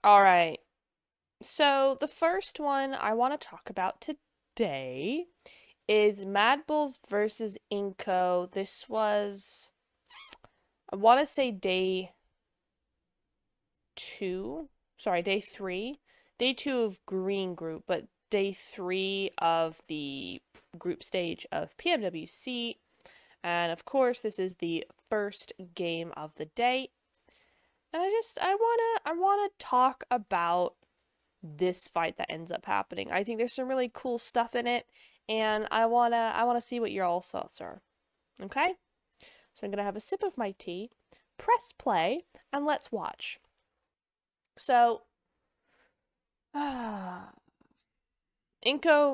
All right. So the first one I want to talk about today is Madbulls versus INCO. This was, I want to say day two. Sorry, day three. Day two of Green Group, but day three of the group stage of PMWC. And of course, this is the first game of the day. And I wanna talk about this fight that ends up happening. I think there's some really cool stuff in it, and I wanna see what your all thoughts are. Okay? So I'm gonna have a sip of my tea, press play, and let's watch. So INCO,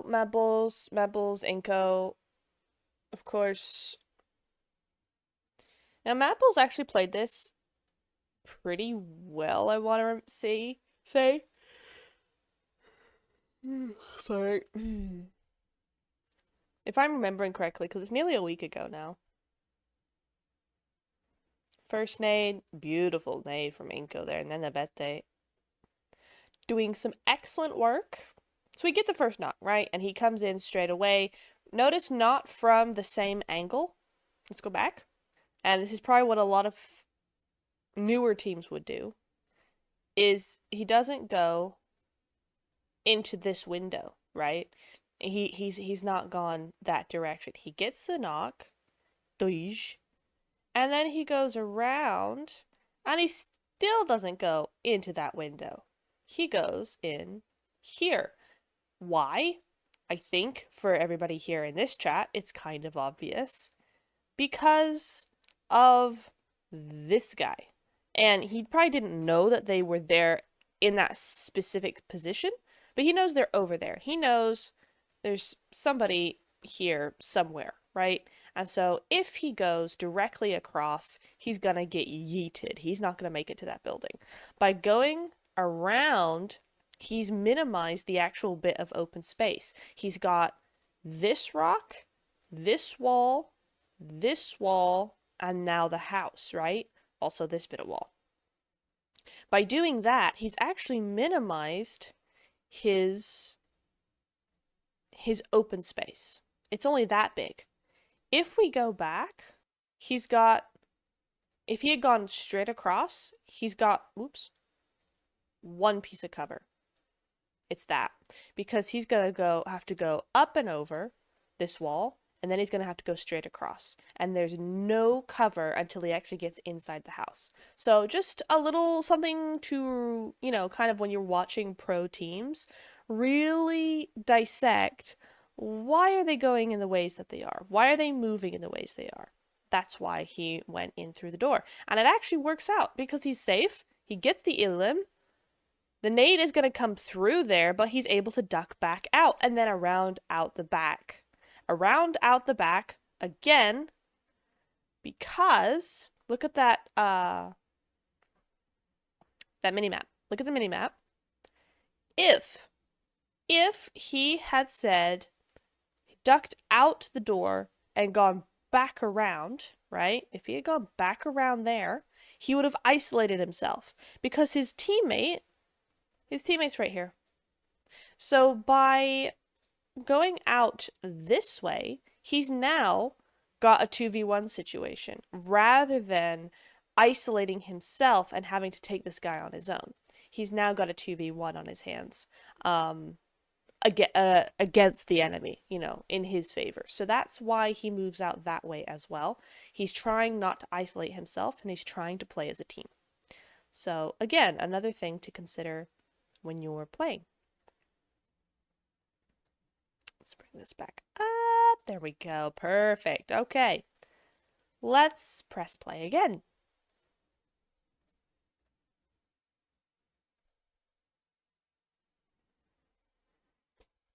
Madbulls, INCO, of course. Now Madbulls actually played this pretty well, I wanna say. Sorry. If I'm remembering correctly, because it's nearly a week ago now. First nade, beautiful nade from INCO there, and then the Bete. Doing some excellent work. So we get the first knock, right? And he comes in straight away. Notice not from the same angle. Let's go back. And this is probably what a lot of newer teams would do, is he doesn't go into this window, right? He's not gone that direction. He gets the knock, and then he goes around, and he still doesn't go into that window. He goes in here. Why? I think for everybody here in this chat, it's kind of obvious. Because of this guy. And he probably didn't know that they were there in that specific position, but he knows they're over there. He knows there's somebody here somewhere, right? And so if he goes directly across, he's gonna get yeeted. He's not gonna make it to that building. By going around, he's minimized the actual bit of open space. He's got this rock, this wall, and now the house, right? Also this bit of wall. By doing that, he's actually minimized his open space. It's only that big. If we go back, he's got, if he had gone straight across, he's got, one piece of cover. It's that. Because he's gonna have to go up and over this wall, and then he's going to have to go straight across. And there's no cover until he actually gets inside the house. So just a little something to, kind of when you're watching pro teams, really dissect, why are they going in the ways that they are? Why are they moving in the ways they are? That's why he went in through the door. And it actually works out because he's safe. He gets the Ilim. The nade is going to come through there, but he's able to duck back out and then around out the back. Around out the back again, because look at that mini map. Look at the mini map. If he had said ducked out the door and gone back around, right? If he had gone back around there, he would have isolated himself because his teammate's right here. So by going out this way, he's now got a 2v1 situation rather than isolating himself and having to take this guy on his own. He's now got a 2v1 on his hands against the enemy, in his favor. So that's why he moves out that way as well. He's trying not to isolate himself, and he's trying to play as a team. So again, another thing to consider when you're playing. Let's bring this back up. There we go. Perfect. Okay. Let's press play again.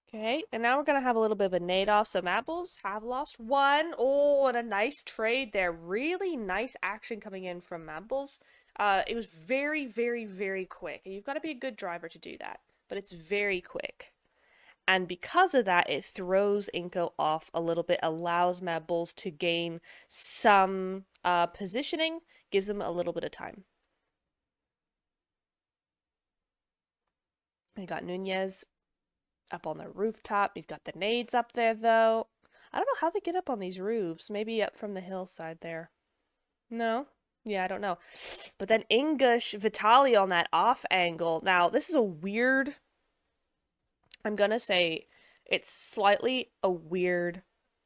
Okay, and now we're going to have a little bit of a nade off. So Madbulls have lost one. Oh, and a nice trade there. Really nice action coming in from Madbulls. It was very, very, very quick. And you've got to be a good driver to do that. But it's very quick. And because of that, it throws INCO off a little bit, allows Madbulls to gain some positioning, gives them a little bit of time. We got Nunez up on the rooftop. He's got the nades up there, though. I don't know how they get up on these roofs. Maybe up from the hillside there. No? Yeah, I don't know. But then English Vitali on that off angle. Now, this is a weird... I'm gonna say it's slightly a weird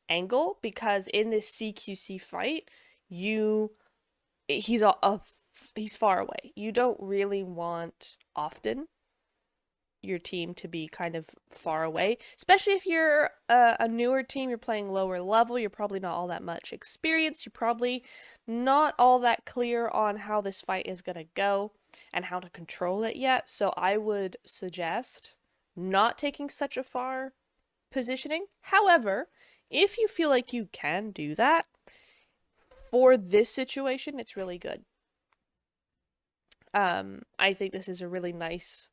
angle because in this CQC fight, he's he's far away. You don't really want often your team to be kind of far away, especially if you're a newer team, you're playing lower level, you're probably not all that much experienced, you're probably not all that clear on how this fight is going to go and how to control it yet. So I would suggest not taking such a far positioning. However, if you feel like you can do that, for this situation, it's really good. I think this is a really nice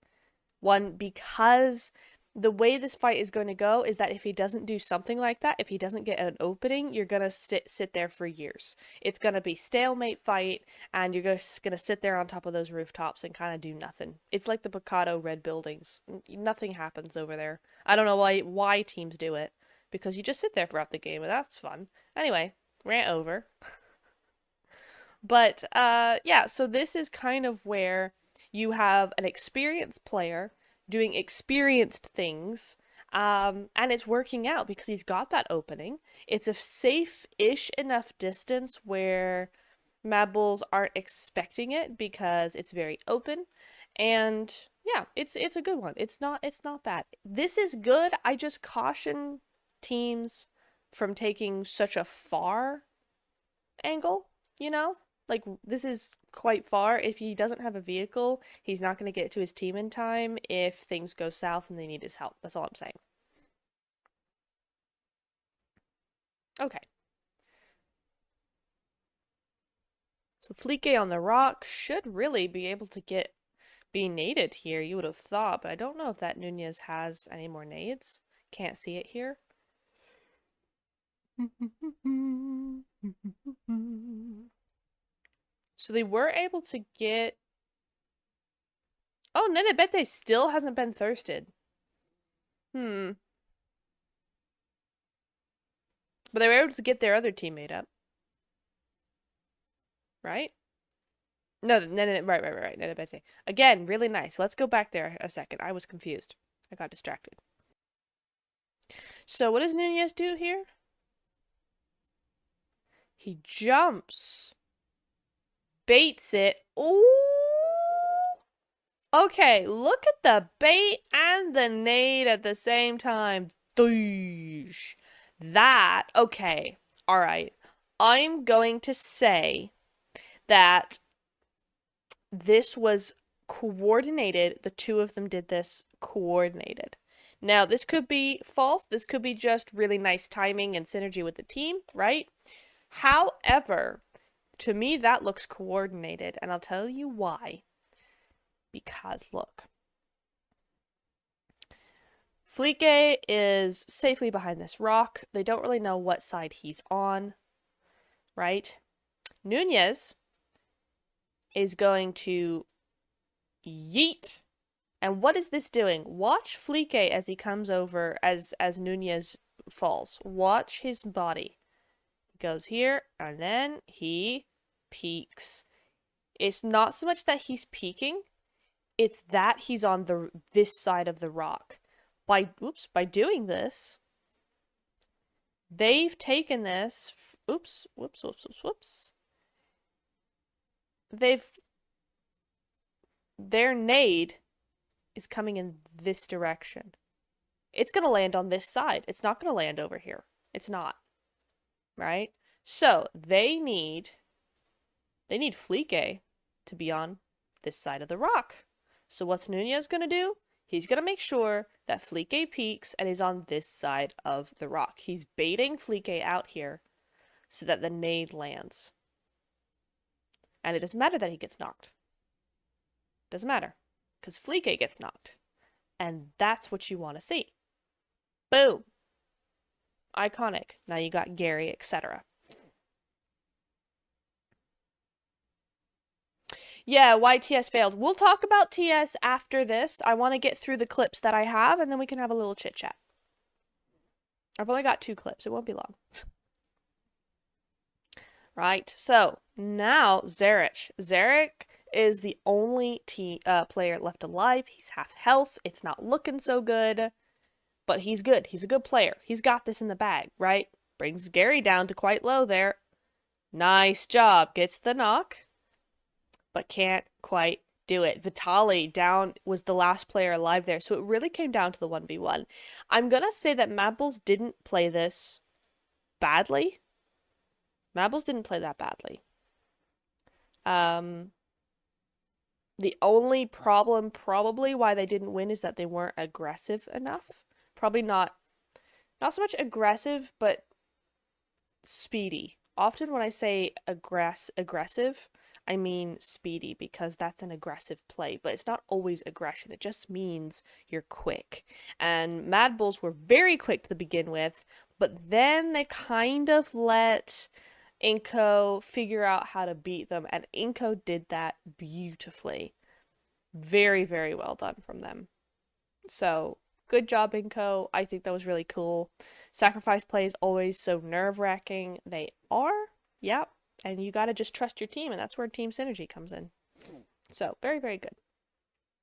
one because the way this fight is going to go is that if he doesn't do something like that, if he doesn't get an opening, you're going to sit there for years. It's going to be stalemate fight, and you're just going to sit there on top of those rooftops and kind of do nothing. It's like the Picado red buildings. Nothing happens over there. I don't know why teams do it, because you just sit there throughout the game, and that's fun. Anyway, rant over. But, yeah, so this is kind of where you have an experienced player doing experienced things, and it's working out because he's got that opening. It's a safe-ish enough distance where Madbulls aren't expecting it because it's very open, and yeah, it's a good one. It's not bad. This is good. I just caution teams from taking such a far angle, you know? Like, this is quite far. If he doesn't have a vehicle, he's not going to get to his team in time if things go south and they need his help. That's all I'm saying. Okay. So Flique on the rock should really be able to be naded here, you would have thought, but I don't know if that Nunez has any more nades. Can't see it here. So they were able to get... Oh, Nenebete still hasn't been thirsted. But they were able to get their other teammate up. Right? No, right. Nenebete. Again, really nice. Let's go back there a second. I was confused. I got distracted. So what does Nunez do here? He jumps. Baits it. Ooh! Okay, look at the bait and the nade at the same time. Doosh. That, okay, alright. I'm going to say that this was coordinated. The two of them did this coordinated. Now, this could be false. This could be just really nice timing and synergy with the team, right? However, to me, that looks coordinated, and I'll tell you why. Because, look. Flique is safely behind this rock. They don't really know what side he's on, right? Nunez is going to yeet. And what is this doing? Watch Flique as he comes over, as Nunez falls. Watch his body. He goes here, and then he peeks. It's not so much that he's peeking, it's that he's on this side of the rock. By doing this, they've taken this. Their nade is coming in this direction. It's going to land on this side. It's not going to land over here. It's not. Right? So, they need Flique to be on this side of the rock. So what's Nunez going to do? He's going to make sure that Flique peeks and is on this side of the rock. He's baiting Flique out here so that the nade lands. And it doesn't matter that he gets knocked. Doesn't matter. Because Flique gets knocked. And that's what you want to see. Boom. Iconic. Now you got Gary, etc. Yeah, why TS failed. We'll talk about TS after this. I want to get through the clips that I have, and then we can have a little chit chat. I've only got 2 clips. It won't be long. Right, so now Zarek. Zarek is the only player left alive. He's half health. It's not looking so good, but he's good. He's a good player. He's got this in the bag, right? Brings Gary down to quite low there. Nice job. Gets the knock, but can't quite do it. Vitaly down was the last player alive there, so it really came down to the 1v1. I'm gonna say that Madbulls didn't play this badly. Madbulls didn't play that badly. The only problem probably why they didn't win is that they weren't aggressive enough. Probably not so much aggressive, but speedy. Often when I say aggressive, I mean speedy because that's an aggressive play, but it's not always aggression. It just means you're quick. And Madbulls were very quick to begin with, but then they kind of let INCO figure out how to beat them, and INCO did that beautifully. Very, very well done from them. So, good job, INCO. I think that was really cool. Sacrifice plays always so nerve-wracking. They are, yeah, and you gotta just trust your team, and that's where team synergy comes in. So, very, very good.